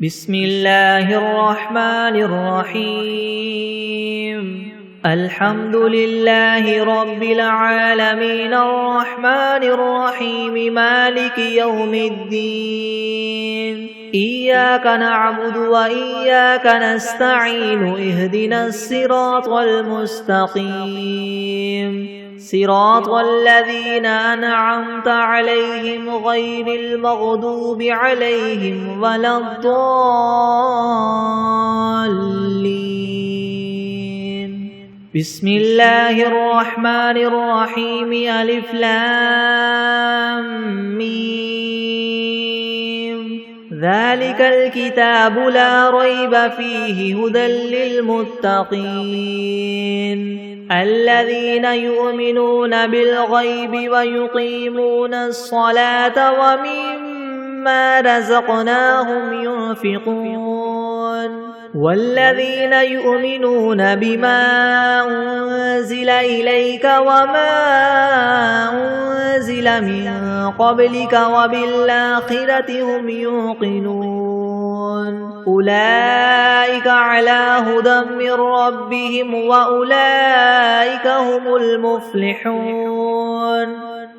بسم الله الرحمن الرحيم الحمد لله رب العالمين الرحمن الرحيم مالك يوم الدين إياك نعبد وإياك نستعين اهدنا الصراط المستقيم صراط الذين أنعمت عليهم غير المغضوب عليهم ولا الضالين بسم الله الرحمن الرحيم ألف لام ميم ذلك الكتاب لا ريب فيه هدى للمتقين الذين يؤمنون بالغيب ويقيمون الصلاة ومما رزقناهم ينفقون والذين يؤمنون بما أنزل إليك وما أنزل من قبلك وبالآخرة هم يوقنون أولئك على هدى من ربهم وأولئك هم المفلحون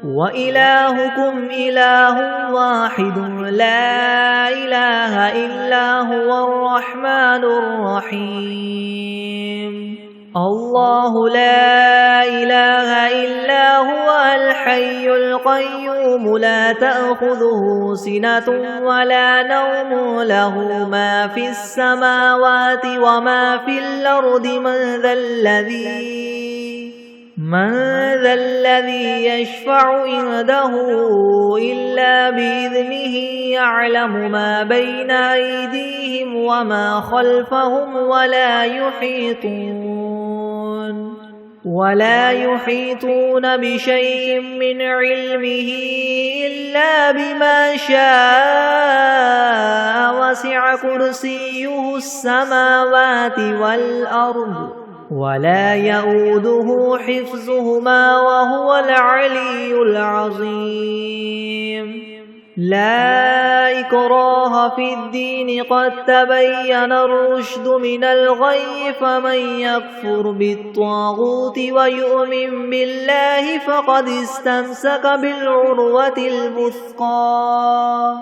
وإلهكم إله واحد لا إله إلا هو الرحمن الرحيم الله لا إله إلا هو الحي القيوم لا تأخذه سنة ولا نوم له ما في السماوات وما في الأرض من ذا الذي يشفع عنده إلا بإذنه يعلم ما بين أيديهم وما خلفهم ولا يحيطون بشيء من علمه إلا بما شاء وسع كرسيه السماوات والأرض ولا يؤوده حفظهما وهو العلي العظيم لا إكراه في الدين قد تبين الرشد من الغي فمن يكفر بالطاغوت ويؤمن بالله فقد استمسك بالعروة الوثقى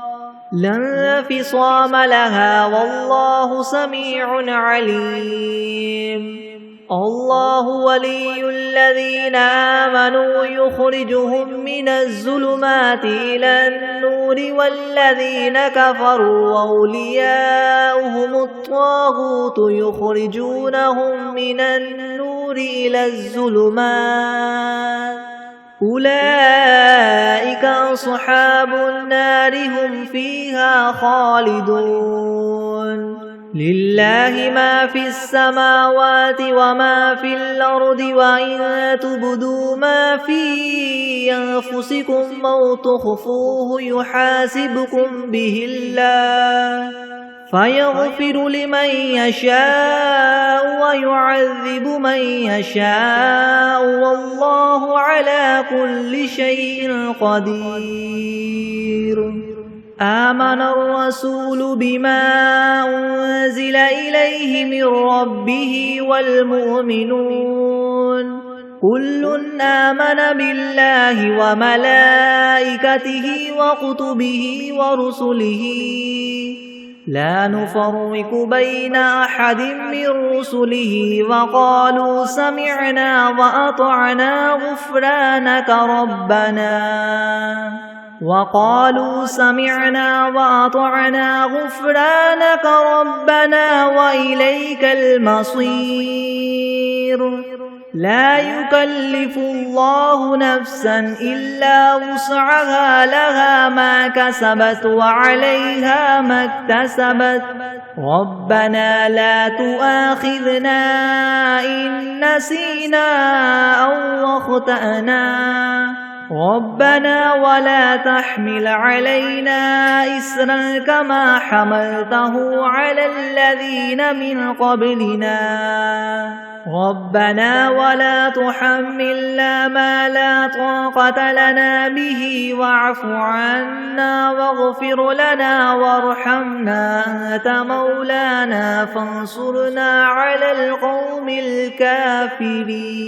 لا انفصام لها والله سميع عليم الله ولي الذين آمنوا يخرجهم من الظلمات إلى النور والذين كفروا أولياؤهم الطاغوت يخرجونهم من النور إلى الظلمات أولئك أصحاب النار هم فيها خالدون لله ما في السماوات وما في الأرض وإن تبدوا ما في أنفسكم أو تخفوه يحاسبكم به الله فيغفر لمن يشاء ويعذب من يشاء والله على كل شيء قدير آمن الرسول بما أنزل إليه من ربه والمؤمنون كل آمن بالله وملائكته وكتبه ورسله لا نفرق بين أحد من رسله وقالوا سمعنا وأطعنا غفرانك ربنا وإليك المصير لا يكلف الله نفسا إلا وسعها لها ما كسبت وعليها ما اكتسبت ربنا لا تؤاخذنا إن نسينا أو أخطأنا ربنا ولا تحمل علينا إسرا كما حملته على الذين من قبلنا ربنا ولا تحملنا ما لا طاقة لنا به واعف عنا واغفر لنا وارحمنا أنت مولانا فانصرنا على القوم الكافرين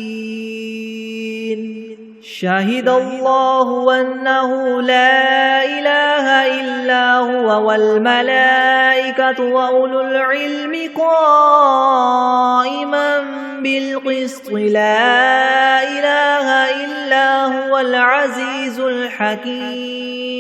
شهد الله أنه لا إله إلا هو والملائكة وأولو العلم قائما بالقسط لا إله إلا هو العزيز الحكيم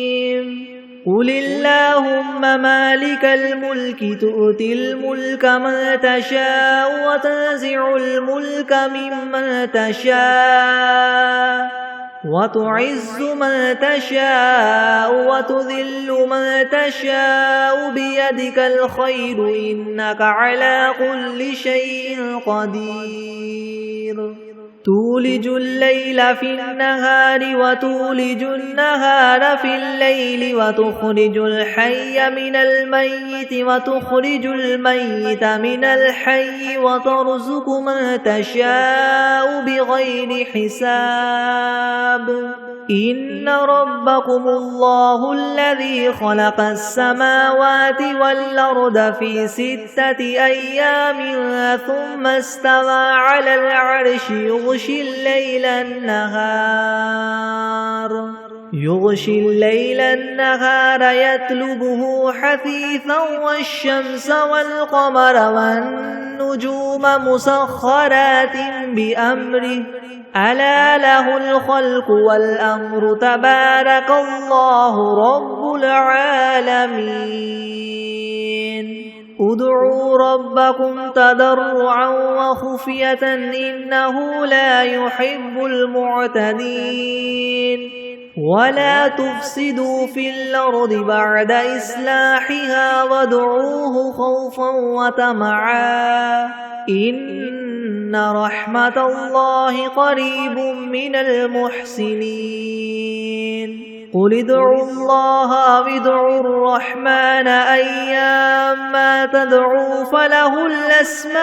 قل اللهم مالك الملك تؤتي الملك من تشاء وتنزع الملك ممن تشاء وتعز من تشاء وتذل من تشاء بيدك الخير إنك على كل شيء قدير تولج الليل في النهار وتولج النهار في الليل وتخرج الحي من الميت وتخرج الميت من الحي وترزق من تشاء بغير حساب إن ربكم الله الذي خلق السماوات والأرض في 6 أيام ثم استوى على العرش يغشي الليل النهار يطلبه حثيثا والشمس والقمر والنجوم مسخرات بأمره ألا له الخلق والأمر تبارك الله رب العالمين ادعوا ربكم تضرعا وخفية إنه لا يحب المعتدين ولا تفسدوا في الأرض بعد إصلاحها وادعوه خوفا وطمعا إن رحمة الله قريب من المحسنين قل ادعوا الله أو ادعوا الرحمن أيما تدعوا فله الأسماء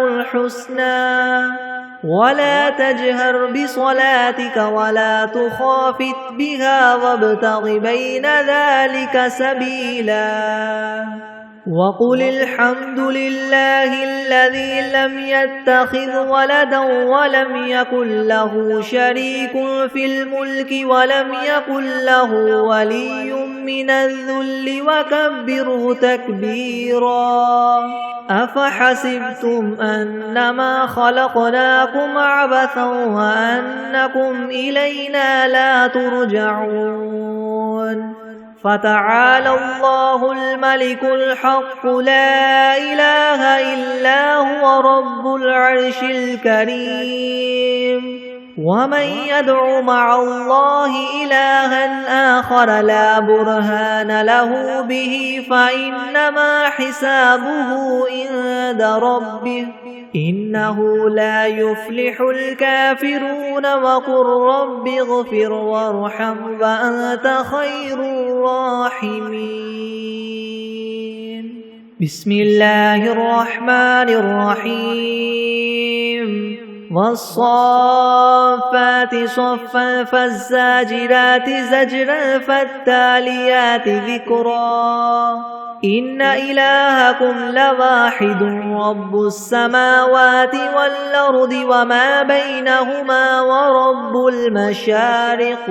الحسنى ولا تجهر بصلاتك ولا تخافت بها وابتغ بين ذلك سبيلا وقل الحمد لله الذي لم يتخذ ولدا ولم يكن له شريك في الملك ولم يكن له ولي من الذل وكبره تكبيرا أفحسبتم أنما خلقناكم عبثا وأنكم إلينا لا ترجعون فتعالى الله الملك الحق لا إله إلا هو رب العرش الكريم ومن يدع مع الله إلها آخر لا برهان له به فإنما حسابه عند ربه إنه لا يفلح الكافرون وقل رب اغفر وارحم وأنت خير الراحمين بسم الله الرحمن الرحيم والصافات صفا فالزاجرات زجرا فالتاليات ذكرا إن إلهكم لواحد رب السماوات والأرض وما بينهما ورب المشارق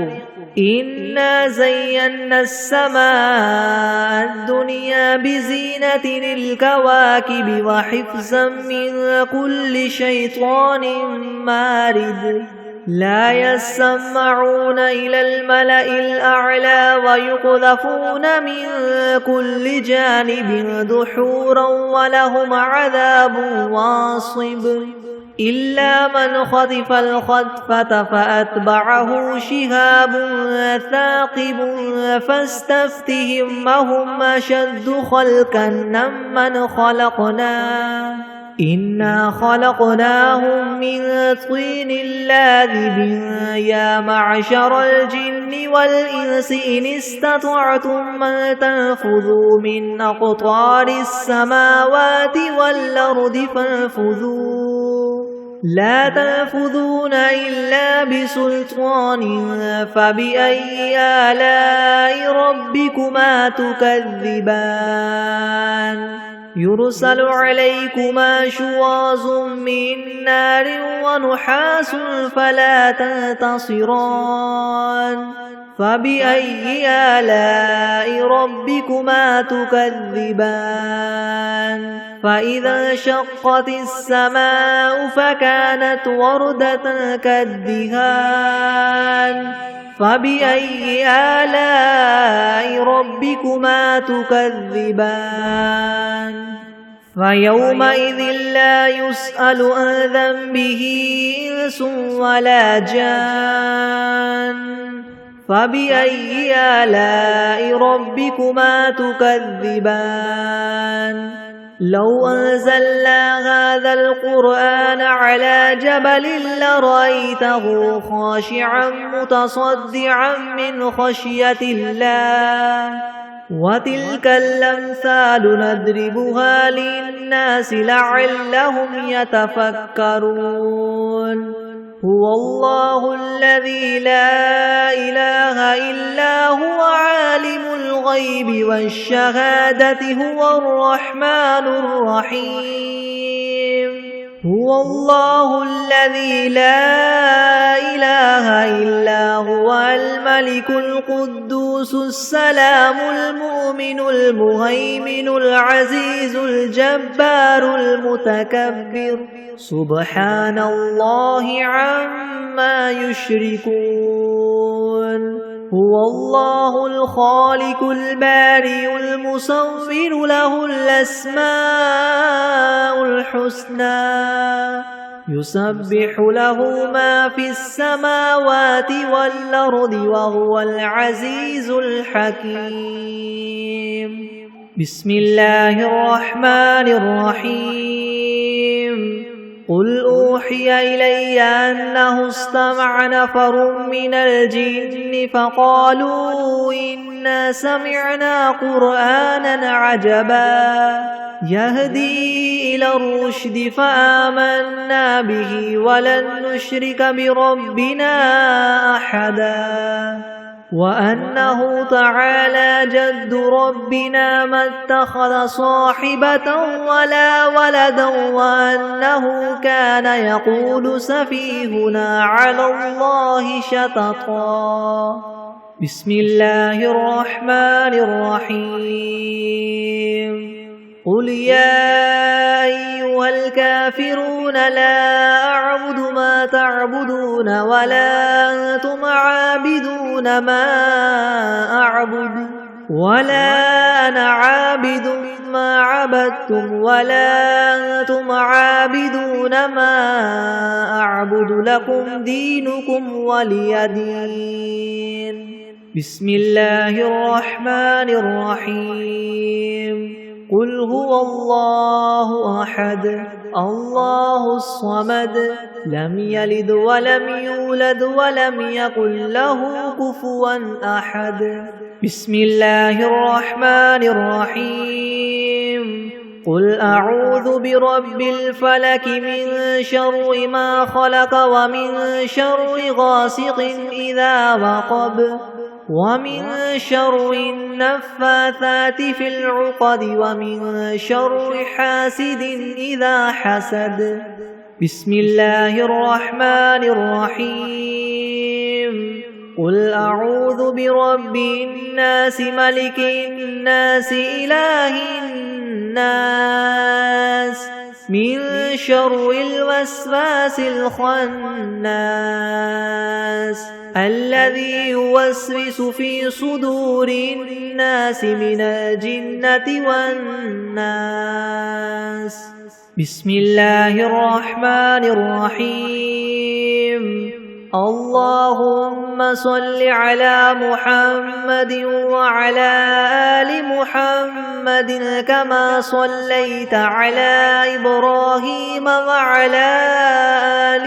إنا زينا السماء الدنيا بزينة الكواكب وحفظا من كل شيطان مارد لا يسمعون إلى الملأ الأعلى ويقذفون من كل جانب دحورا ولهم عذاب واصب إلا من خطف الخطفة فأتبعه شهاب ثاقب فاستفتهم هم أشد خلقا ممن خلقنا إنا خلقناهم من طين لاذب يا معشر الجن والإنس إن استطعتم أن تنفذوا من أقطار السماوات والأرض فانفذوا لا تنفذون إلا بسلطان فبأي آلاء ربكما تكذبان يرسل عليكما شواظ من نار ونحاس فلا تنتصران فبأي آلاء ربكما تكذبان فإذا انشقت السماء فكانت وردة كالدهان فبأي آلاء ربكما تكذبان فيومئذ لا يسأل عن ذنبه إنس ولا جان فبأي آلاء ربكما تكذبان لو أنزلنا هذا القرآن على جبل لرأيته خاشعا متصدعا من خشية الله وتلك الأمثال نضربها للناس لعلهم يتفكرون هو الله الذي لا إله إلا هو عالم الغيب والشهادة هو الرحمن الرحيم هو الله الذي لا إله إلا هو الملك القدوس السلام المؤمن المهيمن العزيز الجبار المتكبر سبحان الله عما يشركون هو الله الخالق البارئ المصور له الأسماء الحسنى يسبح له ما في السماوات والأرض وهو العزيز الحكيم بسم الله الرحمن الرحيم قل أوحي إلي أنه استمع نفر من الجن فقالوا إنا سمعنا قرآنا عجبا يهدي إلى الرشد فآمنا به ولن نشرك بربنا أحدا وأنه تعالى جد ربنا ما اتخذ صاحبة ولا ولدا وأنه كان يقول سفيهنا على الله شططا بسم الله الرحمن الرحيم قل يا أيها الكافرون لا أعبد ما تعبدون ولا أنتم عابدون ما أعبد ولا أنا عابد ما عبدتم ولا أنتم عابدون ما أعبد لكم دينكم ولي دين بسم الله الرحمن الرحيم قل هو الله أحد الله الصمد لم يلد ولم يولد ولم يكن له كفوا أحد بسم الله الرحمن الرحيم قل أعوذ برب الفلك من شر ما خلق ومن شر غاسق إذا وقب ومن شر النفاثات في العقد ومن شر حاسد إذا حسد بسم الله الرحمن الرحيم قل أعوذ برب الناس ملك الناس إله الناس من شر الوسواس الخناس الذي يوسوس في صدور الناس من الجنة والناس بسم الله الرحمن الرحيم اللهم صل على محمد وعلى آل محمد كما صليت على إبراهيم وعلى آل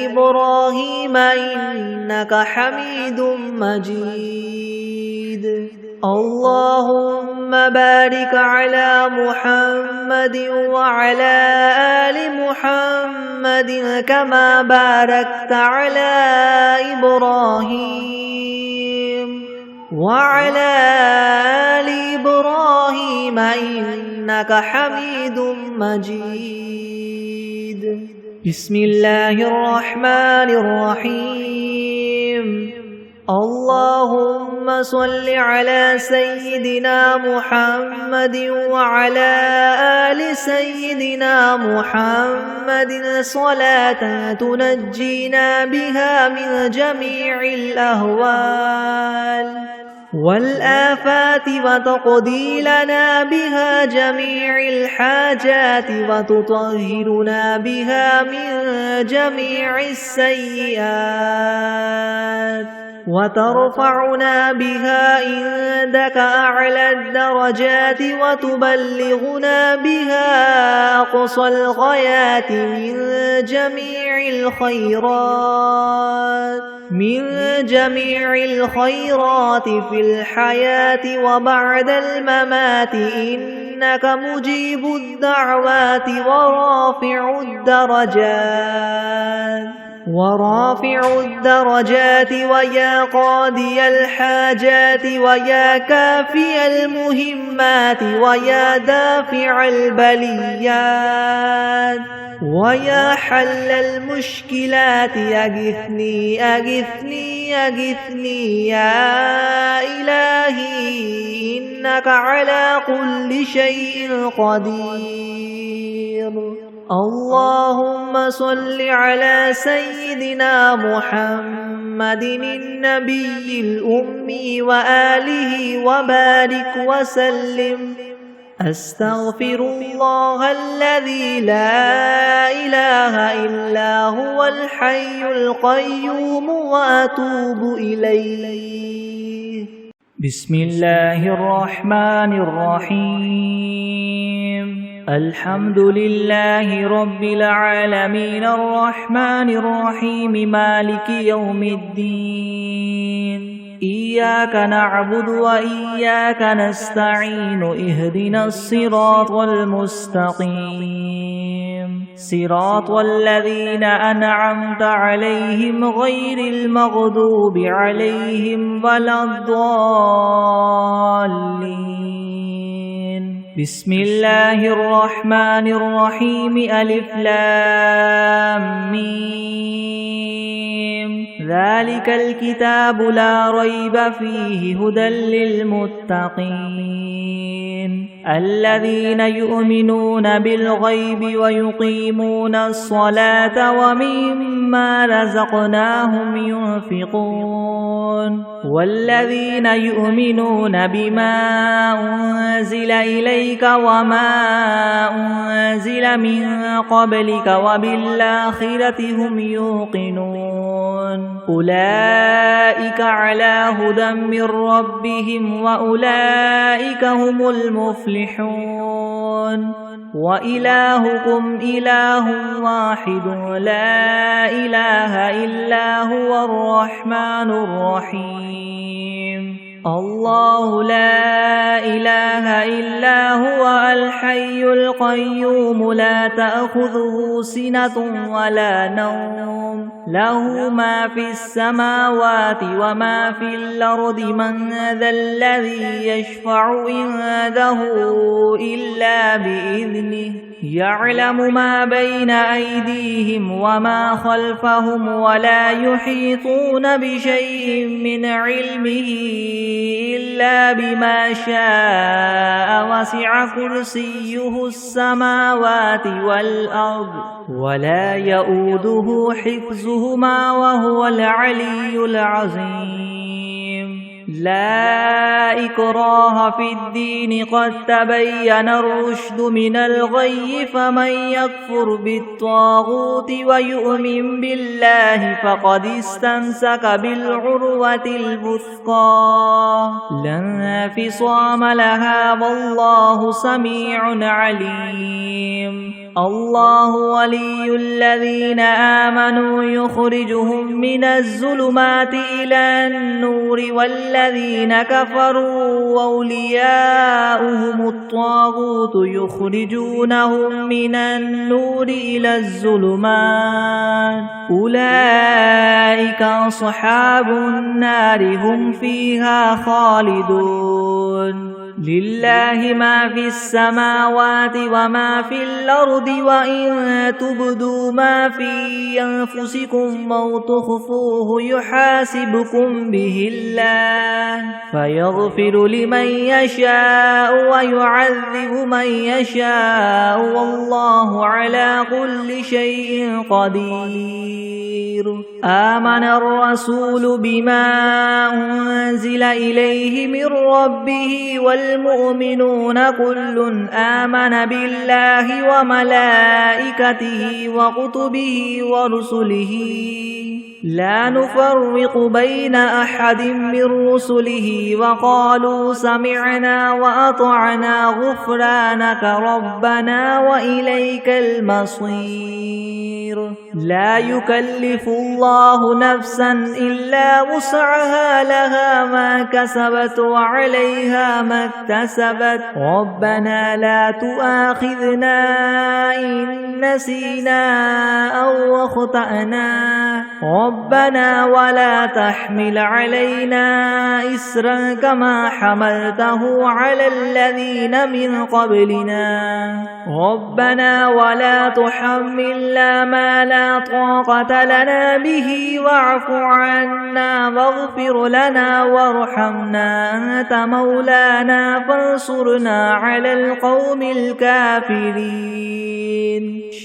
إبراهيم إنك حميد مجيد. اللهم بارك على محمد وعلى آل محمد كما باركت على إبراهيم وعلى آل إبراهيم إنك حميد مجيد. بسم الله الرحمن الرحيم. اللهم صل على سيدنا محمد وعلى آل سيدنا محمد صلاة تنجينا بها من جميع الأهوال والآفات وتقضي لنا بها جميع الحاجات وتطهرنا بها من جميع السيئات وترفعنا بها عندك أعلى الدرجات وتبلغنا بها أقصى الغايات من جميع الخيرات في الحياة وبعد الممات إنك مجيب الدعوات ورافع الدرجات ويا قاضي الحاجات ويا كافي المهمات ويا دافع البليات ويا حل المشكلات أغثني أغثني أغثني يا إلهي إنك على كل شيء قدير. اللهم صل على سيدنا محمد النبي الأمي وآله وبارك وسلم. أستغفر الله الذي لا إله إلا هو الحي القيوم وأتوب إليه. بسم الله الرحمن الرحيم. الحمد لله رب العالمين الرحمن الرحيم مالك يوم الدين. إياك نعبد وإياك نستعين اهدنا الصراط المستقيم صراط الذين أنعمت عليهم غير المغضوب عليهم ولا الضالين. بسم الله الرحمن الرحيم. ألف لام ميم. ذلك الكتاب لا ريب فيه هدى للمتقين الذين يؤمنون بالغيب ويقيمون الصلاة ومما رزقناهم ينفقون والذين يؤمنون بما أنزل إليك وما أنزل من قبلك وبالآخرة هم يوقنون أولئك على هدى من ربهم وأولئك هم المفلحون. وإلهكم إله واحد لا إله إلا هو الرحمن الرحيم. الله لا إله إلا هو الحي القيوم لا تأخذه سنة ولا نوم له ما في السماوات وما في الأرض من ذا الذي يشفع عنده إلا بإذنه يعلم ما بين أيديهم وما خلفهم ولا يحيطون بشيء من علمه إلا بما شاء وسع كرسيه السماوات والأرض ولا يؤوده حفظهما وهو العلي العظيم. لا إكراه في الدين قد تبين الرشد من الغي فمن يكفر بالطاغوت ويؤمن بالله فقد استمسك بالعروة الوثقى لا انفصام لها والله سميع عليم الله ولي الذين آمنوا يخرجهم من الظلمات إلى النور والذين كفروا أولياؤهم الطاغوت يخرجونهم من النور إلى الظلمات أولئك أصحاب النار هم فيها خالدون لله ما في السماوات وما في الأرض وإن تبدوا ما في أنفسكم أو تخفوه يحاسبكم به الله فيغفر لمن يشاء ويعذب من يشاء والله على كل شيء قدير آمن الرسول بما أنزل إليه من ربه والمؤمنون كل آمن بالله وملائكته وكتبه ورسله لا نفرق بين أحد من رسله وقالوا سمعنا وأطعنا غفرانك ربنا وإليك المصير لا يكلف الله نفسا إلا وسعها لها ما كسبت وعليها ما اكتسبت ربنا لا تؤاخذنا إن نسينا أو أخطأنا ربنا ولا تحمل علينا إسرا كما حملته على الذين من قبلنا ربنا ولا تحملنا ما لا طاقة لنا به واعف عنا واغفر لنا وارحمنا أنت مولانا فانصرنا على القوم الكافرين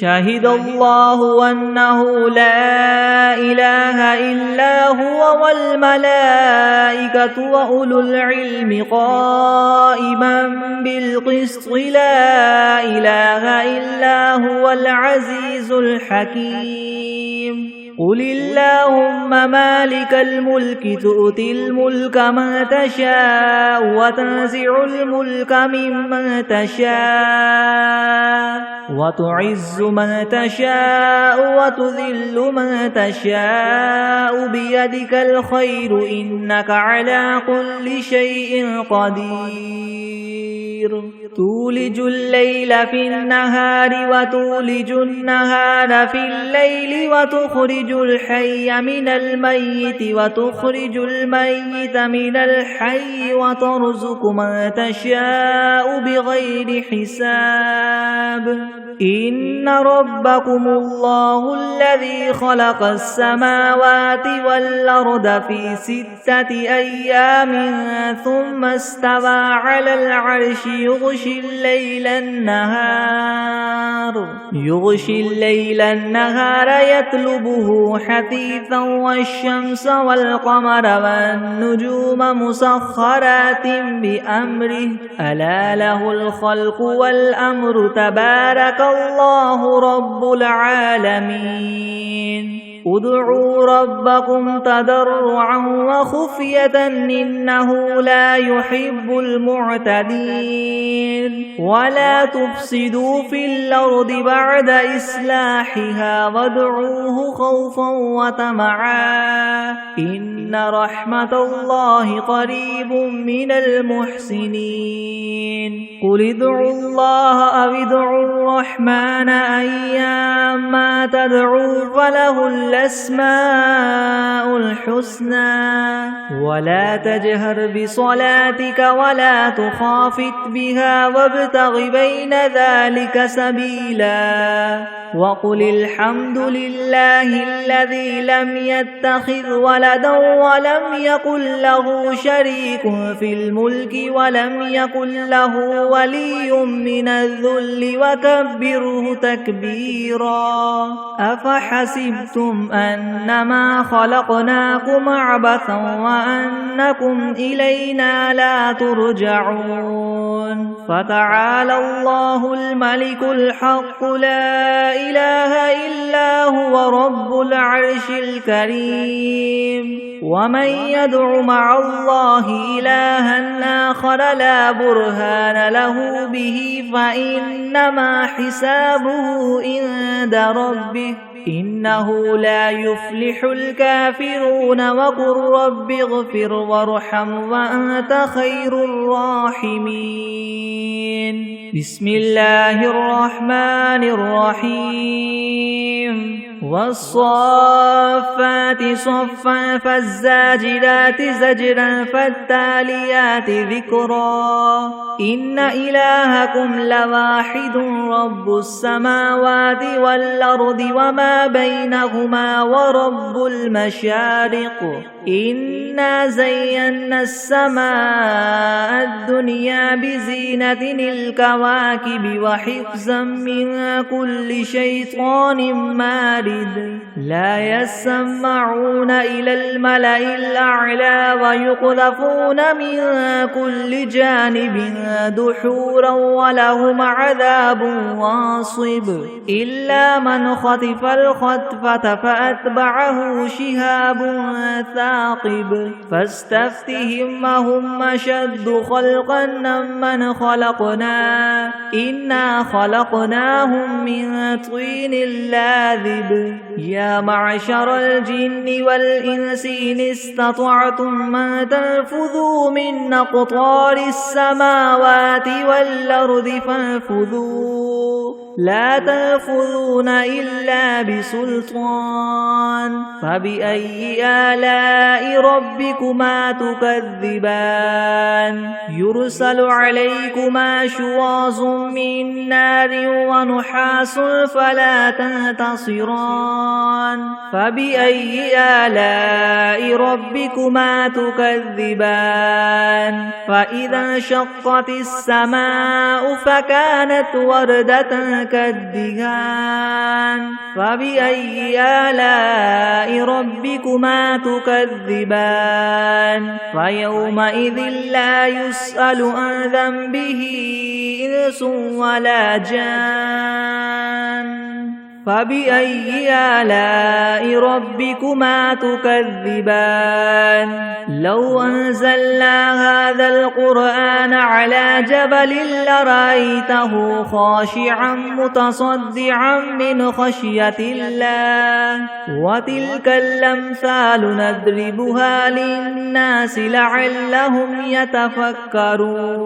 شهد الله أنه لا إله إلا هو والملائكة وأولو العلم قائما بالقسط لا إله إلا هو العزيز الحكيم قل اللهم مالك الملك تؤتي الملك من تشاء وتنزع الملك ممن تشاء وتعز من تشاء وتذل من تشاء بيدك الخير إنك على كل شيء قدير تولج الليل في النهار وتولج النهار في الليل وتخرج الحي من الميت وتخرج الميت من الحي وترزق من تشاء بغير حساب إن ربكم الله الذي خلق السماوات والأرض في 6 أيام ثم استوى على العرش يغشي الليل النهار يطلبه حثيثا والشمس والقمر والنجوم مسخرات بأمره ألا له الخلق والأمر تبارك الله رب العالمين ادعوا ربكم تضرعا وخفية إنه لا يحب المعتدين ولا تفسدوا في الأرض بعد إصلاحها وادعوه خوفا وطمعا إن رحمة الله قريب من المحسنين قل ادعوا الله أو ادعوا الرحمن أيما تدعوا فله الأسماء الحسنى ولا تجهر بصلاتك ولا تخافت بها وابتغ بين ذلك سبيلا وقل الحمد لله الذي لم يتخذ ولدا ولم يكن له شريك في الملك ولم يكن له ولي من الذل وكبره تكبيرا أفحسبتم أنما خلقناكم عبثا وأنكم إلينا لا ترجعون فتعالى الله الملك الحق لا إله إلا هو رب العرش الكريم ومن يدع مع الله إلها آخر لا برهان له به فإنما حسابه عند ربه إنه لا يفلح الكافرون وقل رب اغفر وارحم وأنت خير الراحمين بسم الله الرحمن الرحيم والصافات صفا فالزاجرات زجرا فالتاليات ذكرا إن إلهكم لواحد رب السماوات والأرض وما بينهما ورب المشارق إنا زينا السماء الدنيا بزينة الكواكب وحفظا من كل شيطان مارد لا يسمعون إلى الملأ الأعلى ويقذفون من كل جانب دحورا ولهم عذاب واصب إلا من خطف الخطفة فأتبعه شهاب ثاقب فاستفتهم هم أشد خلقا ممن خلقنا إنا خلقناهم من طين لاذب يا معشر الجن والإنس إن استطعتم أن تنفذوا من أقطار السماوات والأرض فانفذوا لا تنفذون إلا بسلطان فبأي آلاء ربكما تكذبان يرسل عليكما شواظ من نار ونحاس فلا تنتصران فبأي آلاء ربكما تكذبان فإذا انشقت السماء فكانت وردة كالدهان فبأي آلاء ربكما تكذبان فيومئذ لا يسأل عن ذنبه إنس ولا جان فبأي آلاء ربكما تكذبان لو أنزلنا هذا القرآن على جبل لرأيته خاشعا متصدعا من خشية الله وتلك الأمثال نضربها للناس لعلهم يتفكرون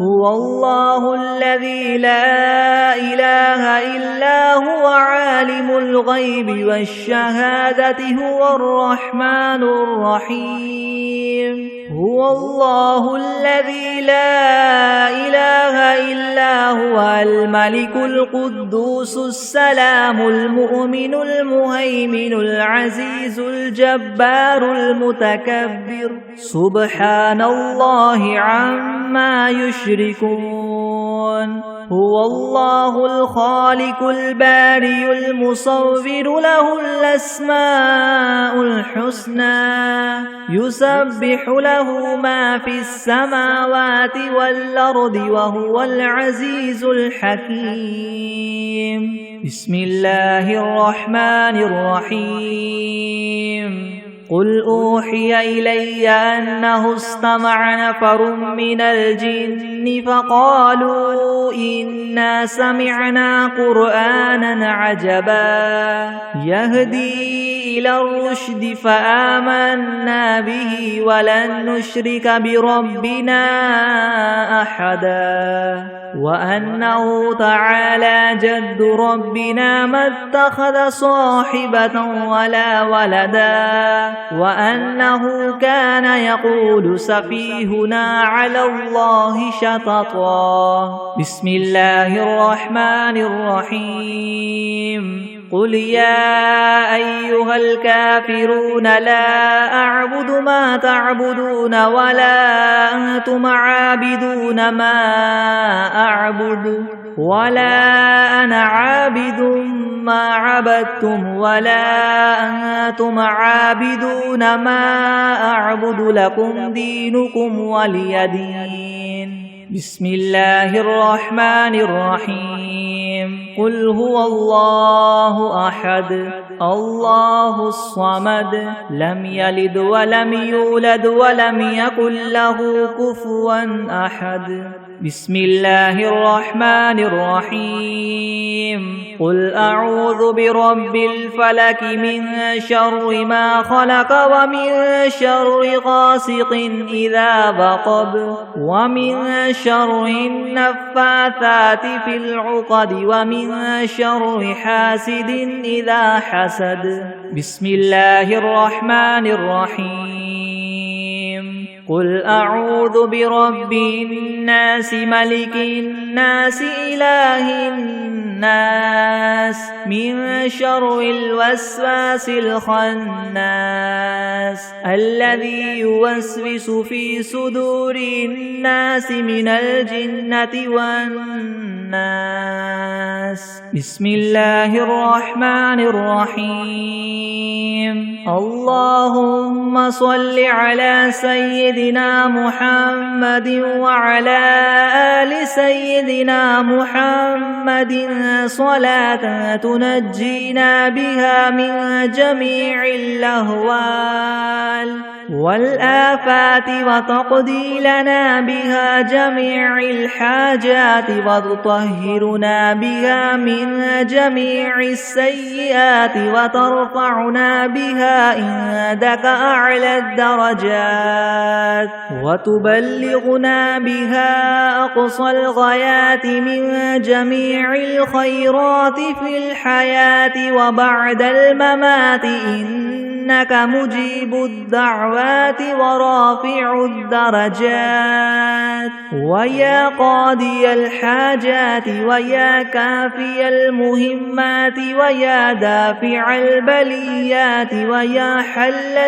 هو الله الذي لا إله إلا هو عالم الغيب والشهادة هو الرحمن الرحيم هو الله الذي لا إله إلا هو الملك القدوس السلام المؤمن المهيمن العزيز الجبار المتكبر سبحان الله عما يشركون هو الله الخالق البارئ المصور له الأسماء الحسنى يسبح له ما في السماوات والأرض وهو العزيز الحكيم بسم الله الرحمن الرحيم قل أوحي إلي أنه استمع نفر من الجن فقالوا إنا سمعنا قرآنا عجبا يهدي إلى الرشد فآمنا به ولن نشرك بربنا أحدا وأنه تعالى جد ربنا ما اتخذ صاحبة ولا ولدا وأنه كان يقول سفيهنا على الله شططا. بسم الله الرحمن الرحيم. قل يا أيها الكافرون لا أعبد ما تعبدون ولا أنتم عابدون ما أعبد ولا أنا عابد ما عبدتم ولا أنتم عابدون ما أعبد لكم دينكم ولي دين. بسم الله الرحمن الرحيم. قل هو الله أحد الله الصمد لم يلد ولم يولد ولم يكن له كفوا أحد. بسم الله الرحمن الرحيم. قل أعوذ برب الفلك من شر ما خلق ومن شر غاسق إذا وقب ومن شر النفاثات في العقد ومن شر حاسد إذا حسد. بسم الله الرحمن الرحيم. قل أعوذ برب الناس ملك الناس إله الناس من شر الوسواس الخناس الذي يوسوس في صدور الناس من الجنة والناس. بسم الله الرحمن الرحيم. اللهم صل على سيدنا محمد وعلى آل سيدنا محمد صلاة تنجينا بها من جميع الأهوال والآفات وتقضي لنا بها جميع الحاجات وتطهرنا بها من جميع السيئات وترفعنا بها عندك أعلى الدرجات وتبلغنا بها أقصى الغايات من جميع الخيرات في الحياة وبعد الممات إنك مجيب الدعوات ورافع الدرجات ويا قاضي الحاجات ويا كافي المهمات ويا دافع البليات ويا حل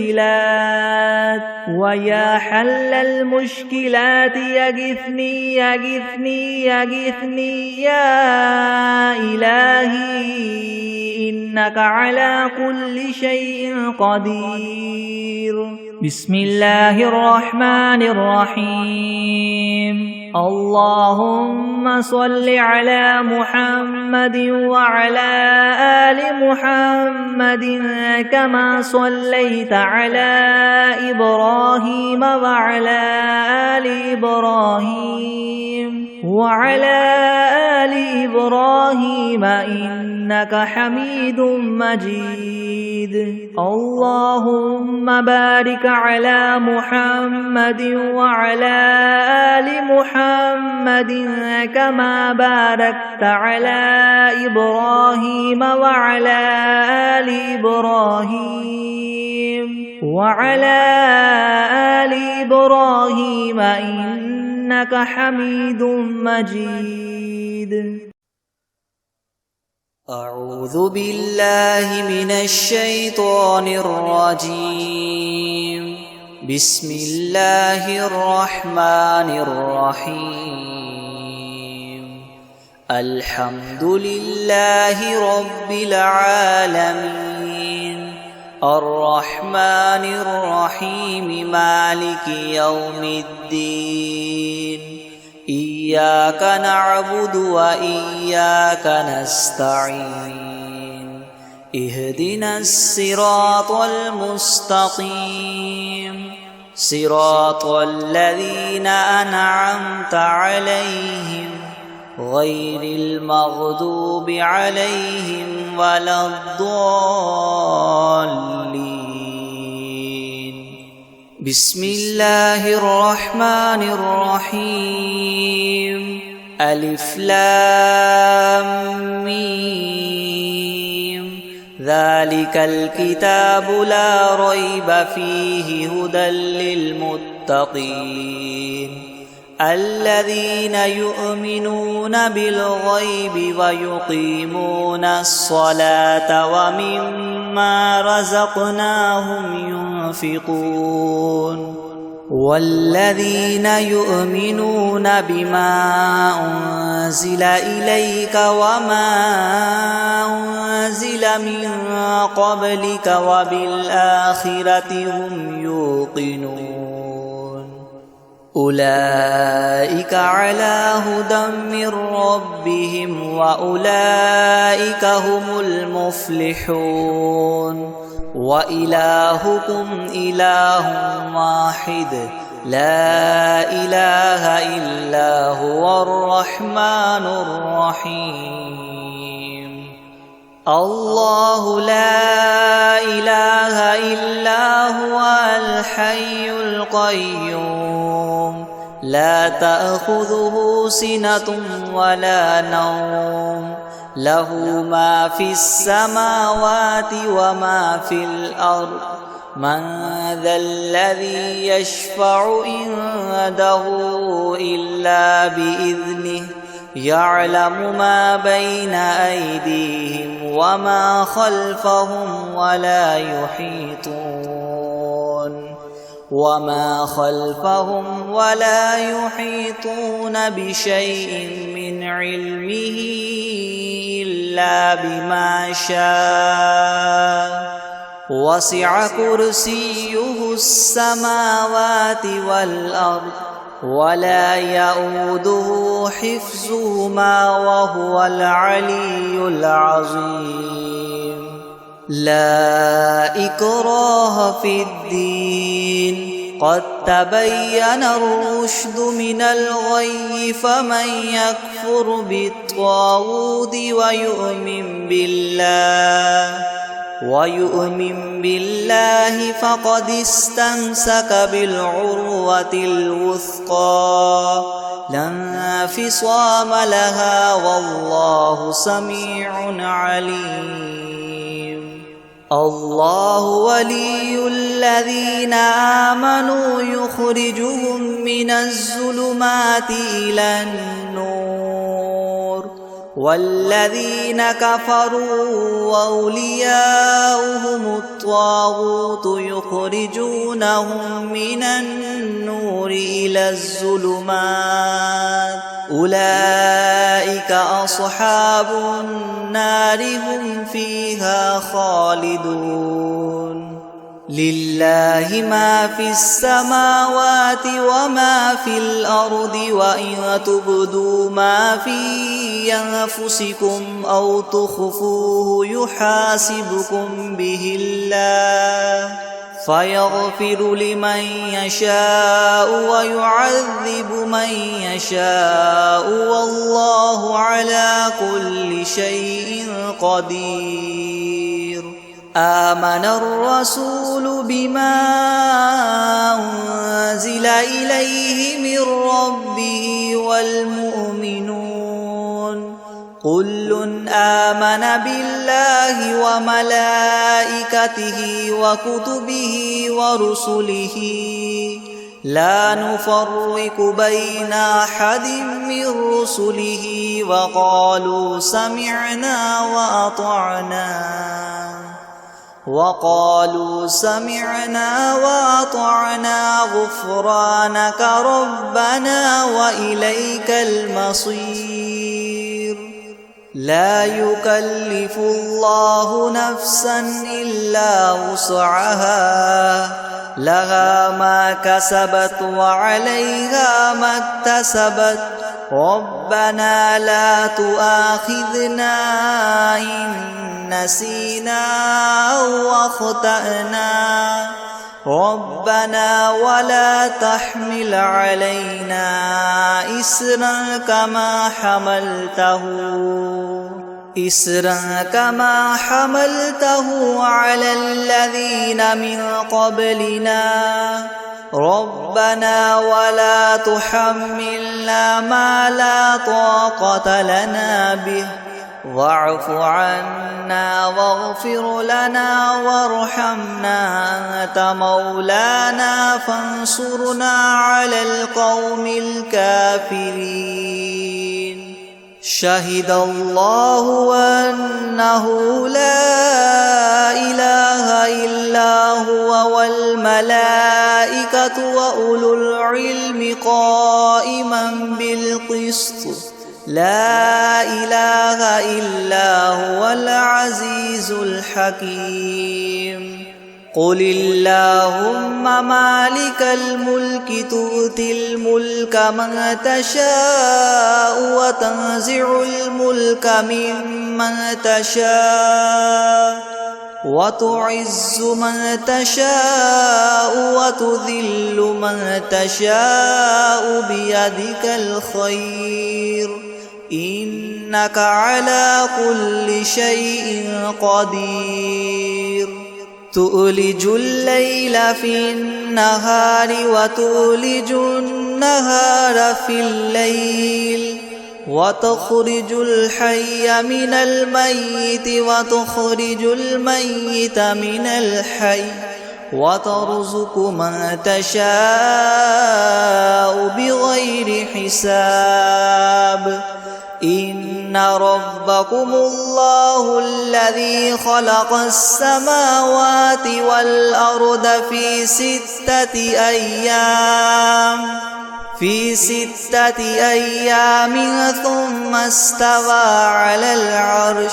المشكلات ويا حل المشكلات يغثني يغثني يغثني يا إلهي إنك على كل شيء قدير. بسم الله الرحمن الرحيم. اللهم صل على محمد وعلى آل محمد كما صليت على إبراهيم وعلى آل إبراهيم وعلى آل إبراهيم إنك حميد مجيد. اللهم بارك على محمد وعلى آل محمد كما باركت على إبراهيم وعلى آل إبراهيم وعلى آل إبراهيم إنك حميد مجيد. أعوذ بالله من الشيطان الرجيم. بسم الله الرحمن الرحيم. الحمد لله رب العالمين الرحمن الرحيم مالك يوم الدين إياك نعبد وإياك نستعين اهدنا الصراط المستقيم صراط الذين أنعمت عليهم غير المغضوب عليهم ولا الضالين. بسم الله الرحمن الرحيم ألف لام ميم ذلك الكتاب لا ريب فيه هدى للمتقين الذين يؤمنون بالغيب ويقيمون الصلاة ومما رزقناهم ينفقون والذين يؤمنون بما أنزل إليك وما أنزل من قبلك وبالآخرة هم يوقنون أولئك على هدى من ربهم وأولئك هم المفلحون وإلهكم إله واحد لا إله إلا هو الرحمن الرحيم الله لا إله إلا هو الحي القيوم لا تأخذه سنة ولا نوم له ما في السماوات وما في الأرض من ذا الذي يشفع عنده إلا بإذنه يعلم ما بين أيديهم وما خلفهم ولا يحيطون بشيء من علمه إلا بما شاء وسع كرسيه السماوات والأرض ولا يؤوده حفظهما وهو العلي العظيم لا إكراه في الدين قد تبين الرشد من الغي فمن يكفر بالطاغوت ويؤمن بالله فقد استمسك بالعروة الوثقى لا انفصام لها والله سميع عليم الله ولي الذين آمنوا يخرجهم من الظلمات إلى النور والذين كفروا أولياؤهم الطاغوت يخرجونهم من النور إلى الظلمات أولئك أصحاب النار هم فيها خالدون لله ما في السماوات وما في الأرض وإن تبدوا ما في أنفسكم أو تخفوه يحاسبكم به الله فيغفر لمن يشاء ويعذب من يشاء والله على كل شيء قدير آمن الرسول بما أنزل إليه من ربه والمؤمنون كل آمن بالله وملائكته وكتبه ورسله لا نفرق بين أحد من رسله وقالوا سمعنا وأطعنا غفرانك ربنا وإليك المصير لا يكلف الله نفسا إلا وسعها لها ما كسبت وعليها ما اكتسبت ربنا لا تؤاخذنا إن نسينا أو أخطأنا ربنا ولا تحمل علينا إسرا كما حملته على الذين من قبلنا ربنا ولا تحملنا ما لا طاقة لنا به واعف عنا واغفر لنا وارحمنا أنت مولانا فانصرنا على القوم الكافرين شهد الله أنه لا إله إلا هو والملائكة وأولو العلم قائما بالقسط لا إله إلا هو العزيز الحكيم قل اللهم مالك الملك تؤتي الملك من تشاء وتنزع الملك ممن تشاء وتعز من تشاء وتذل من تشاء بيدك الخير إنك على كل شيء قدير تؤلج الليل في النهار وتؤلج النهار في الليل وتخرج الحي من الميت وتخرج الميت من الحي وترزق من تشاء بغير حساب إن ربكم الله الذي خلق السماوات والأرض في 6 أيام ثم استوى على العرش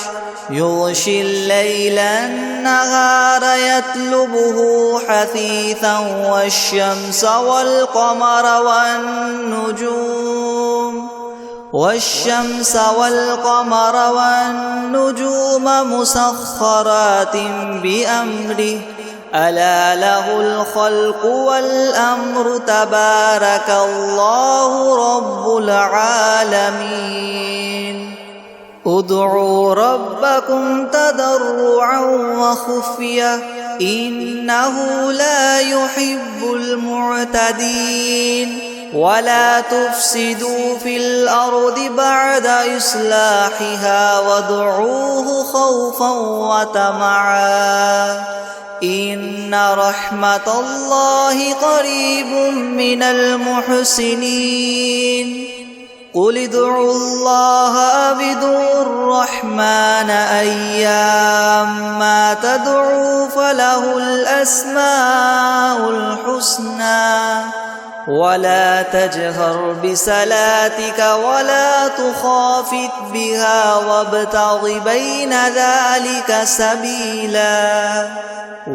يغشي الليل النهار يطلبه حثيثا والشمس والقمر والنجوم مسخرات بأمره ألا له الخلق والأمر تبارك الله رب العالمين ادعوا ربكم تضرعا وخفية إنه لا يحب المعتدين ولا تفسدوا في الأرض بعد إصلاحها وادعوه خوفا وطمعا إن رحمة الله قريب من المحسنين قل ادعوا الله أو ادعوا الرحمن أيما تدعوا فله الأسماء الحسنى ولا تجهر بصلاتك ولا تخافت بها وابتغ بين ذلك سبيلا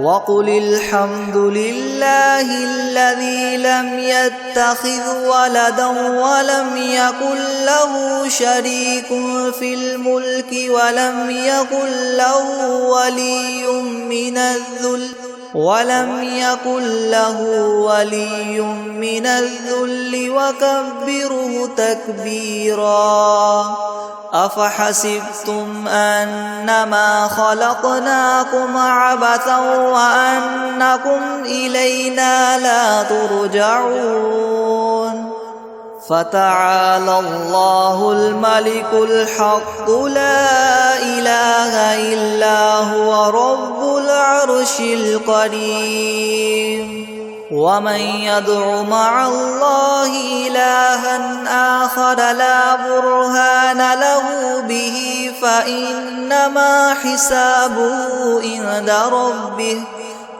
وقل الحمد لله الذي لم يتخذ ولدا ولم يكن له شريك في الملك ولم يكن له ولي من الذل وكبره تكبيرا أفحسبتم أنما خلقناكم عبثا وأنكم إلينا لا ترجعون فتعالى الله الملك الحق لا إله إلا هو رب العرش الكريم ومن يدع مع الله إلها آخر لا برهان له به فإنما حسابه عند ربه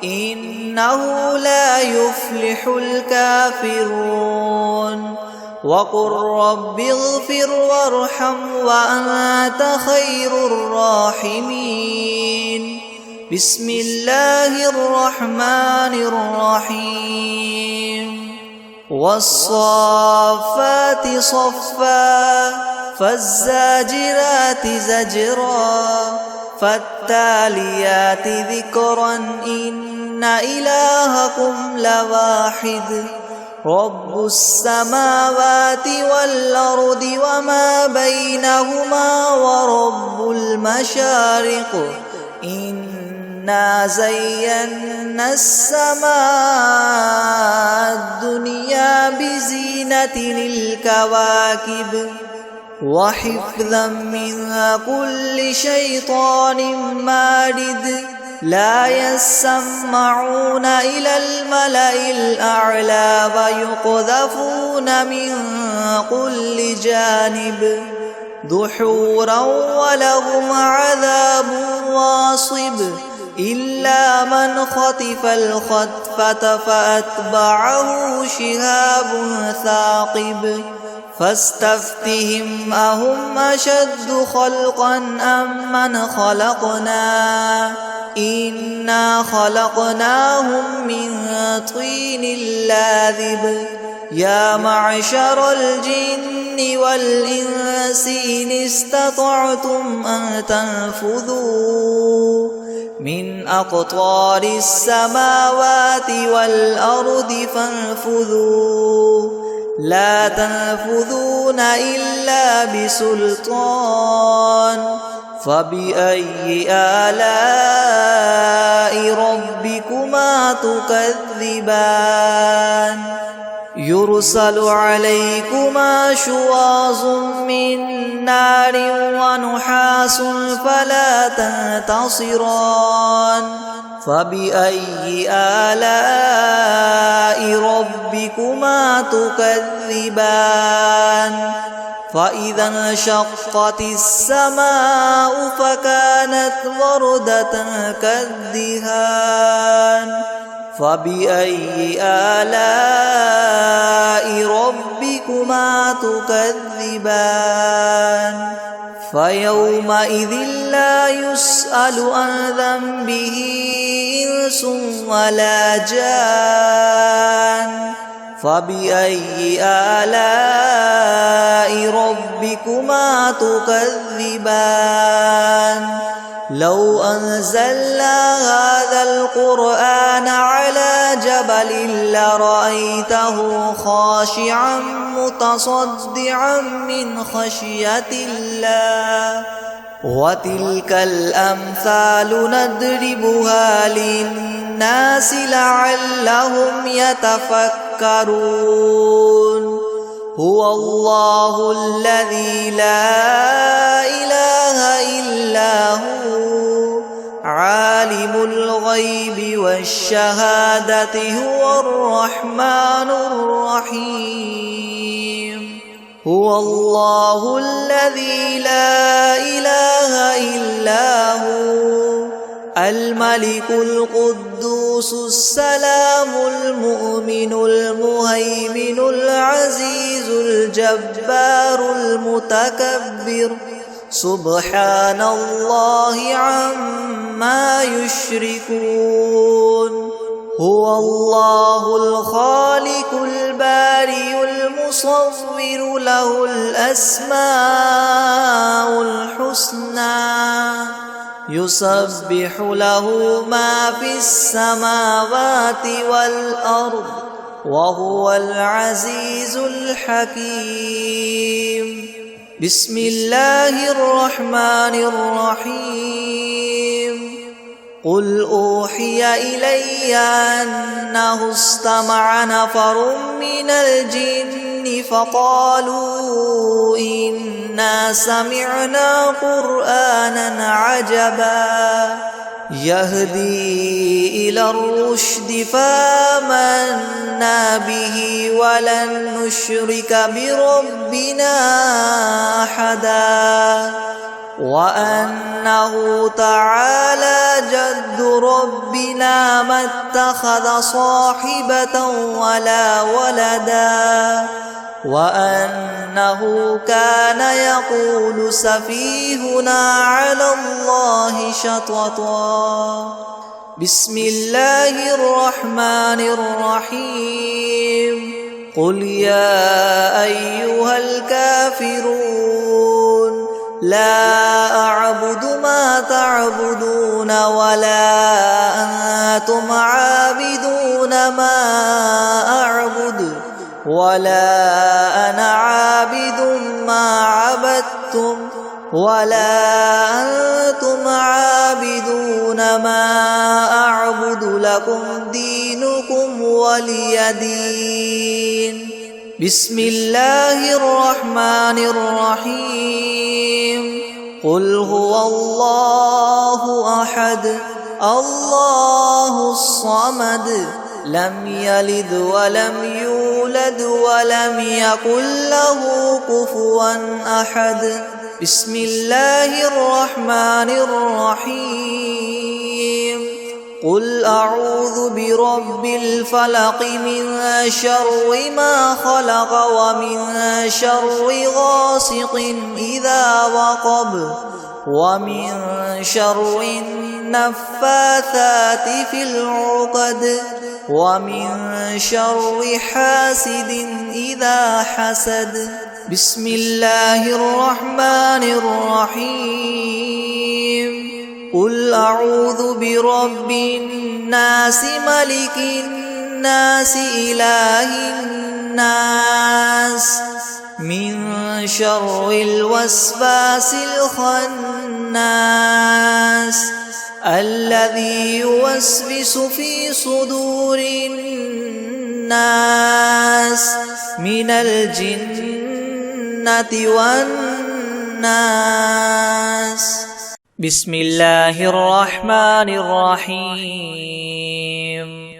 إنه لا يفلح الكافرون وقل رب اغفر وارحم وأنت خير الراحمين بسم الله الرحمن الرحيم والصافات صفا فالزاجرات زجرا فالتاليات ذكرا إن إلهكم لواحد رب السماوات والأرض وما بينهما ورب المشارق إنه إنا زينا السماء الدنيا بزينة الكواكب وحفظا من كل شيطان مارد لا يسمعون إلى الملأ الأعلى ويقذفون من كل جانب دحورا ولهم عذاب واصب إلا من خطف الخطفة فأتبعه شهاب ثاقب فاستفتهم أهم أشد خلقا أم من خلقنا إنا خلقناهم من طين لاذب يا معشر الجن والإنس إن استطعتم أن تنفذوا من أقطار السماوات والأرض فانفذوا لا تنفذون إلا بسلطان فبأي آلاء ربكما تكذبان يرسل عليكما شواظ من نار ونحاس فلا تنتصران فبأي آلاء ربكما تكذبان فإذا انشقت السماء فكانت وردة كالدهان فبأي آلاء ربكما تكذبان فيومئذ لا يسأل عن ذنبه إنس ولا جان فبأي آلاء ربكما تكذبان لو أنزلنا هذا القرآن على جبل لرأيته خاشعا متصدعا من خشية الله وتلك الأمثال نضربها للناس لعلهم يتفكرون هو الله الذي لا إله إلا هو عالم الغيب والشهادة هو الرحمن الرحيم هو الله الذي لا إله إلا هو الملك القدوس السلام المؤمن المهيمن العزيز الجبار المتكبر سبحان الله عما يشركون هو الله الخالق البارئ المصور له الأسماء الحسنى يسبح له ما في السماوات والأرض وهو العزيز الحكيم بسم الله الرحمن الرحيم قل أوحي إلي أنه استمع نفر من الجن فقالوا إنا سمعنا قرآنا عجبا يهدي إلى الرشد فآمنا به ولن نشرك بربنا أحدا وأنه تعالى جد ربنا ما اتخذ صاحبة ولا ولدا وأنه كان يقول سفيهنا على الله شططا بسم الله الرحمن الرحيم قل يا أيها الكافرون لا أعبد ما تعبدون ولا أنتم عابدون ما أعبد ولا أنا عابد ما عبدتم ولا أنتم عابدون ما أعبد لكم دينكم ولي دين. بسم الله الرحمن الرحيم. قل هو الله أحد الله الصمد لم يلد ولم يولد ولم يكن له كفوا أحد. بسم الله الرحمن الرحيم. قل أعوذ برب الفلق من شر ما خلق ومن شر غاسق إذا وقب ومن شر النفاثات في العقد ومن شر حاسد إذا حسد. بسم الله الرحمن الرحيم. قل أعوذ برب الناس ملك الناس إله الناس من شر الوسواس الخناس الذي يوسوس في صدور الناس من الجنة والناس. بسم الله الرحمن الرحيم.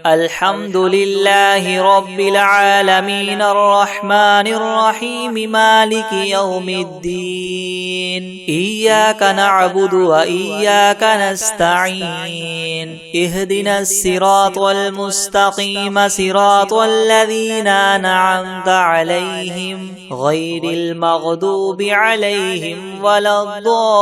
الحمد لله رب العالمين الرحمن الرحيم مالك يوم الدين. إياك نعبد وإياك نستعين. اهدنا الصراط المستقيم صراط الذين أنعمت عليهم غير المغضوب عليهم ولا الضالين.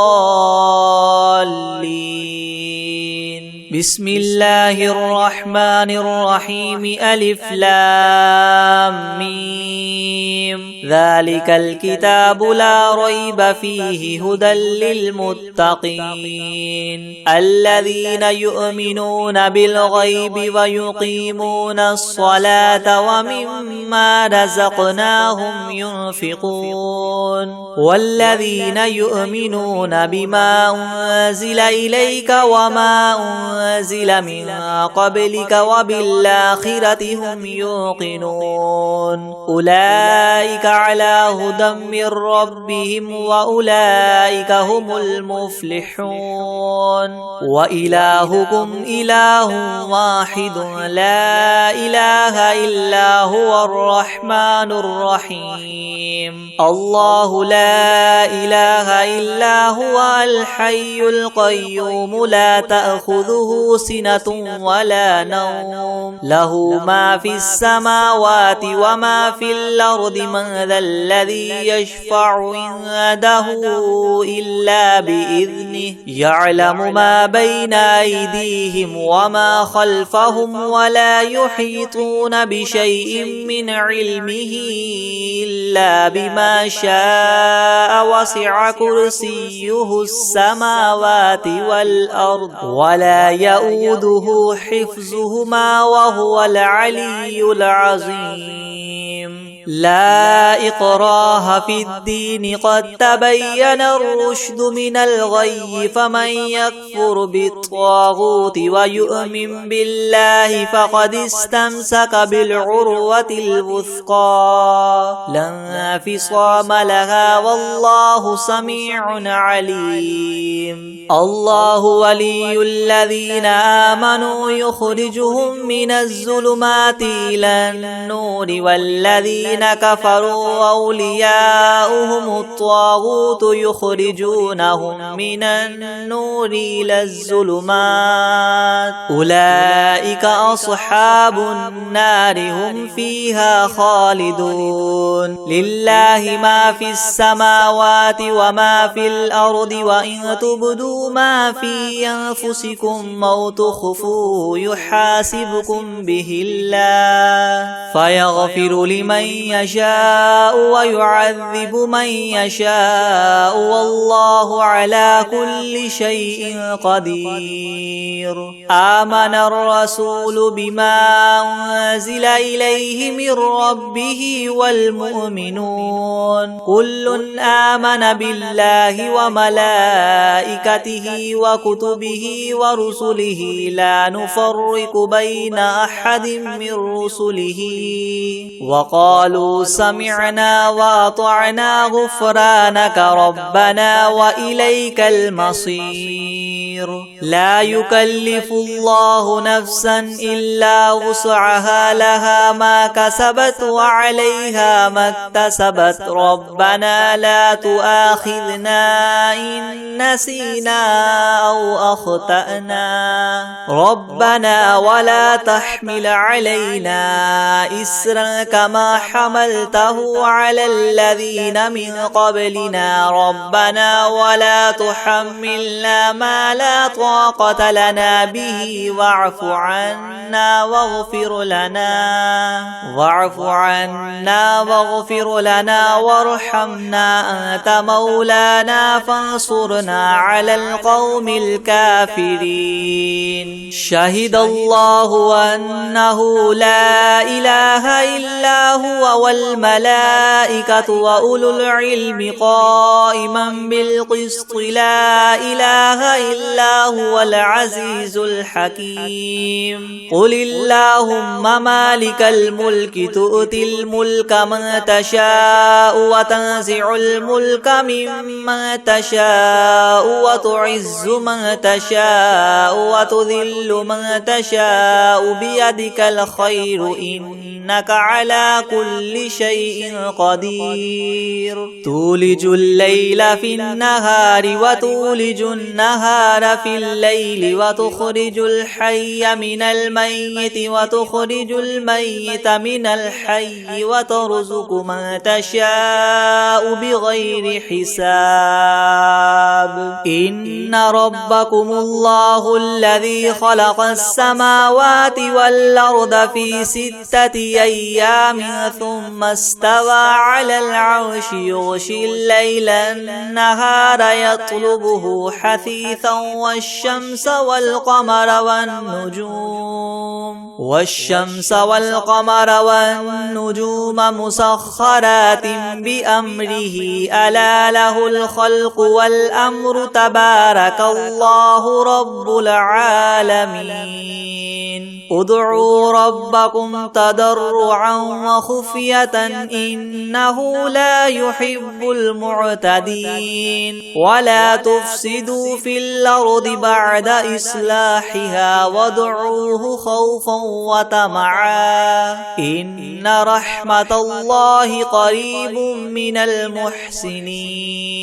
بسم الله الرحمن الرحيم. ألف لام ميم. ذلك الكتاب لا ريب فيه هدى للمتقين الذين يؤمنون بالغيب ويقيمون الصلاة ومما رزقناهم ينفقون والذين يؤمنون بما أنزل إليك وما أنزل من قبلك وبالآخرة هم يوقنون أولئك على هدى من ربهم وأولئك هم المفلحون. وإلهكم إله واحد لا إله إلا هو الرحمن الرحيم. الله لا إله إلا هو الحي القيوم لا تأخذه سنة ولا نوم له ما في السماوات وما في الأرض. من ذا الذي يشفع عنده إلا بإذنه يعلم ما بين أيديهم وما خلفهم ولا يحيطون بشيء من علمه إلا بما شاء. وسع كرسيه السماوات والأرض ولا يؤوده حفظهما وهو العلي العظيم. لا إكراه في الدين قد تبين الرشد من الغي. فمن يكفر بالطاغوت ويؤمن بالله فقد استمسك بالعروة الوثقى لا انفصام لها والله سميع عليم. الله ولي الذين آمنوا يخرجهم من الظلمات إلى النور والذين كفروا أولياؤهم الطاغوت يخرجونهم من النور إلى الظلمات أولئك أصحاب النار هم فيها خالدون. لله ما في السماوات وما في الأرض وإن تبدوا ما في أنفسكم أو تخفوه يحاسبكم به الله فيغفر لمن يشاء ويعذب من يشاء والله على كل شيء قدير. آمن الرسول بما أنزل إليه من ربه والمؤمنون كل آمن بالله وملائكته وكتبه ورسله لا نفرق بين أحد من رسله وقالوا سمعنا وأطعنا غفرانك ربنا وإليك المصير. لا يكلف الله نفسا إلا وسعها لها ما كسبت وعليها ما اكتسبت ربنا لا تؤاخذنا إن نسينا أو أخطأنا ربنا ولا تحمل علينا إسرا كما حملته على الذين من قبلنا ربنا ولا تحملنا ما لا طاقة لنا به واعف عنا واغفر لنا وارحمنا أنت مولانا فانصرنا على القوم الكافرين. شهد الله أنه لا إله إلا هو والملائكة وأولو العلم قائما بالقسط لا إله إلا هو العزيز الحكيم. قل اللهم مالك الملك تؤتي الملك من تشاء وتنزع الملك ممن تشاء وتعز من تشاء وتذل من تشاء بيدك الخير إنك على كل شيء قدير. تولج الليل في النهار وتولج النهار في الليل وتخرج الحي من الميت وتخرج الميت من الحي وترزق من تشاء بغير حساب. إن ربكم الله الذي خلق السماوات والأرض في 6 أيام ثم استوى على العرش يغشي الليل النهار يطلبه حثيثا والشمس والقمر والنجوم مسخرات بأمره ألا له الخلق والأمر تبارك الله رب العالمين. ادعوا ربكم تضرعا وخفية إنه لا يحب المعتدين. ولا تفسدوا في الأرض بعد إصلاحها وادعوه خوفا وطمعا إن رحمة الله قريب من المحسنين.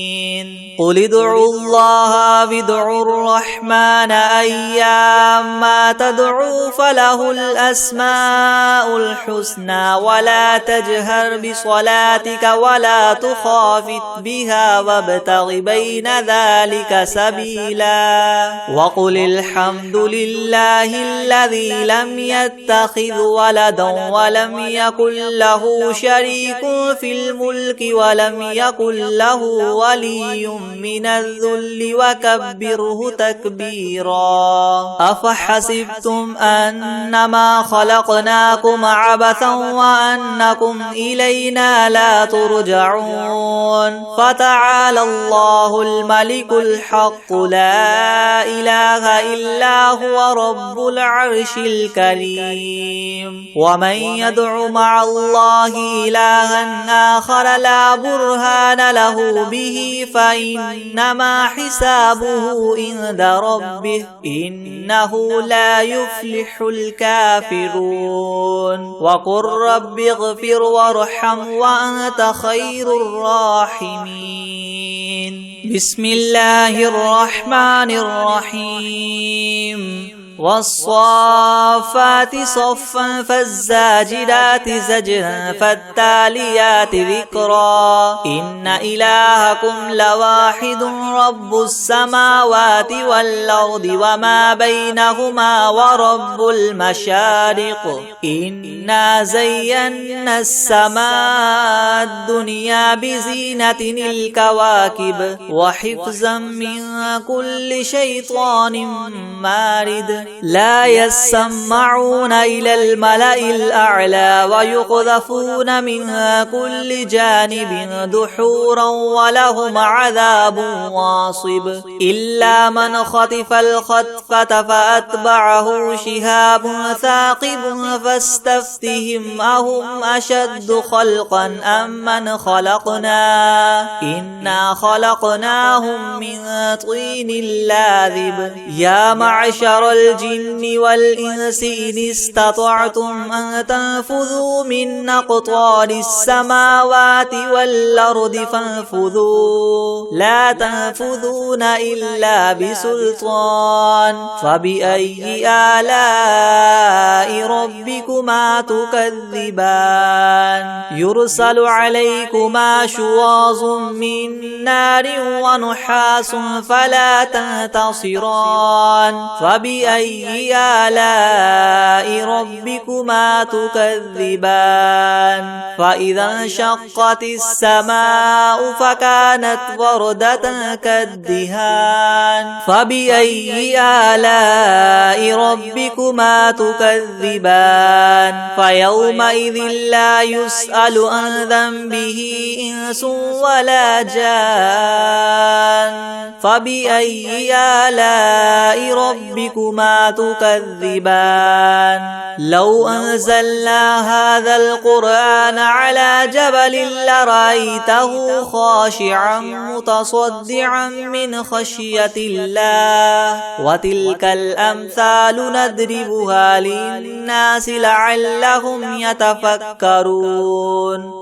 قل ادعوا الله وادعوا الرحمن أيما تدعوا فله الأسماء الحسنى ولا تجهر بصلاتك ولا تخافت بها وابتغ بين ذلك سبيلا. وقل الحمد لله الذي لم يتخذ ولدا ولم يكن له شريك في الملك ولم يكن له ولي من الذل وكبره تكبيرا. أفحسبتم أنما خلقناكم عبثا وأنكم إلينا لا ترجعون. فتعالى الله الملك الحق لا إله إلا هو رب العرش الكريم. ومن يدع مع الله إلها آخر لا برهان له به فإنما حسابه عند ربه إنه لا يفلح الكافرون. وقل رب اغفر وارحم وأنت خير الراحمين. بسم الله الرحمن الرحيم. والصافات صفا فالزاجرات زجرا فالتاليات ذكرا إن إلهكم لواحد رب السماوات والأرض وما بينهما ورب المشارق إنا زينا السماء الدنيا بزينة الكواكب وحفظا من كل شيطان مارد لا يسمعون إلى الملأ الأعلى ويقذفون من كل جانب دحورا ولهم عذاب واصب إلا من خطف الخطفة فأتبعه شهاب ثاقب فاستفتهم أهم أشد خلقا أم من خلقنا إنا خلقناهم من طين لاذب يا معشر الجن والإنس إن استطعتم أن تنفذوا من أقطار السماوات والأرض فانفذوا لا تنفذون إلا بسلطان فبأي آلاء ربكما تكذبان يرسل عليكما شواظ من نار ونحاس فلا تنتصران فبأي آلاء ربكما تكذبان فإذا انشقت السماء فكانت وردة كالدهان فبأي آلاء ربكما تكذبان فيومئذ لا يسأل عن ذنبه إنس ولا جان فبأي آلاء ربكما تكذبان لو أنزلنا هذا القرآن على جبل لرأيته خاشعا متصدعا من خشية الله وتلك الأمثال نضربها للناس لعلهم يتفكرون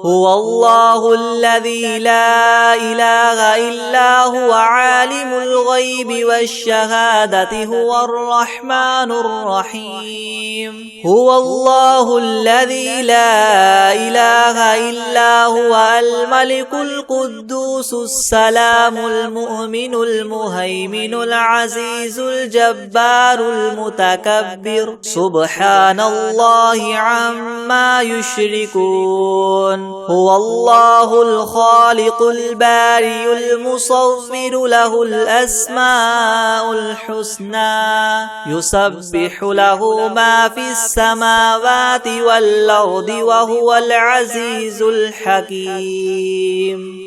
هو الله الذي لا إله إلا هو عالم الغيب والشهادة هو الرحمن الرحيم هو الله الذي لا إله إلا هو الملك القدوس السلام المؤمن المهيمن العزيز الجبار المتكبر سبحان الله عما يشركون هو الله الخالق البارئ المصور له الأسماء الحسنى يسبح له ما في السماوات والأرض وهو العزيز الحكيم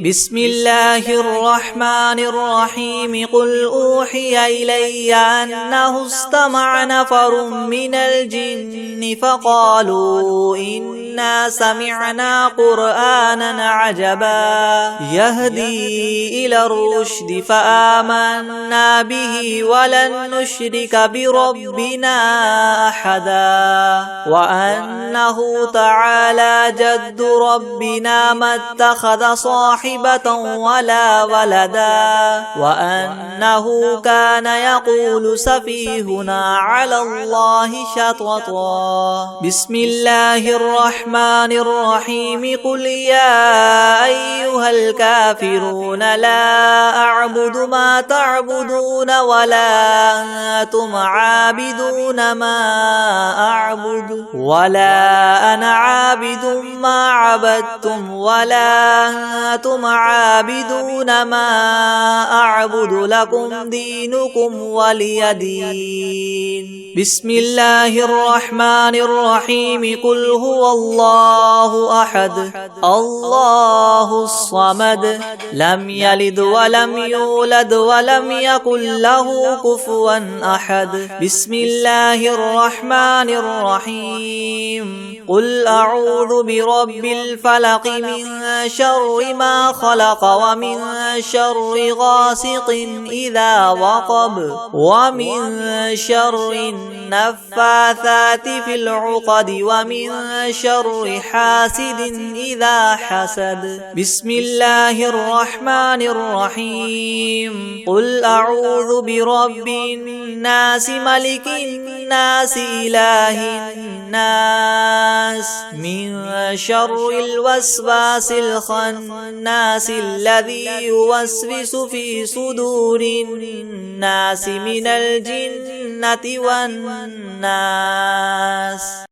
بسم الله الرحمن الرحيم قل أوحي إلي أنه استمع نفر من الجن فقالوا إنا سمعنا قرآنا عجبا يهدي إلى الرشد فآمنا به ولن نشرك بربنا أحدا وأنه تعالى جد ربنا ما اتخذ صاحبة ولا ولدا وأنه كان يقول سفيهنا على الله شططا بسم الله الرحمن الرحيم قل يا أيها الكافرون لا أعبد ما تعبدون ولا أنتم عابدون ما أعبد ولا أنا عابد ما عبدتم ولا أنتم عابدون ما أعبد لكم دينكم ولي دين بسم الله الرحمن الرحيم قل هو الله أحد الله الصمد لم يلد ولم يولد ولم يكن له كفوا أحد بسم الله الرحمن الرحيم قل أعوذ برب الفلق من شر ما خلق ومن شر غاسق إذا وقب ومن شر النفاثات في العقد ومن شر حاسد إذا حسد. بسم الله الرحمن الرحيم. قل أعوذ برب الناس ملك الناس إله الناس من شر الوسواس الخناس الذي يوسوس في صدور الناس من الجنة والناس.